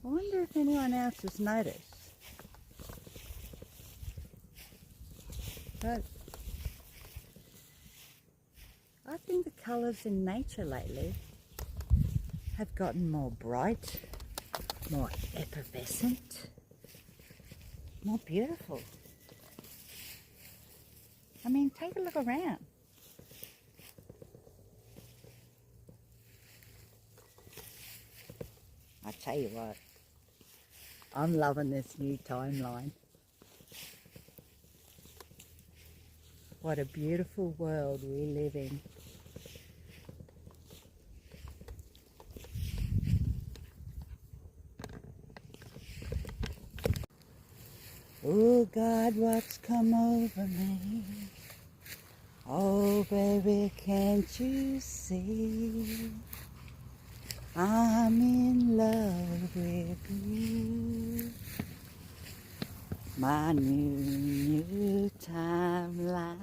I wonder if anyone else has noticed. But I think the colours in nature lately have gotten more bright, more effervescent, more beautiful. I mean, take a look around. I tell you what, I'm loving this new timeline. What a beautiful world we live in. Oh God, what's come over me? Oh baby, can't you see? I'm in love with you. My new timeline.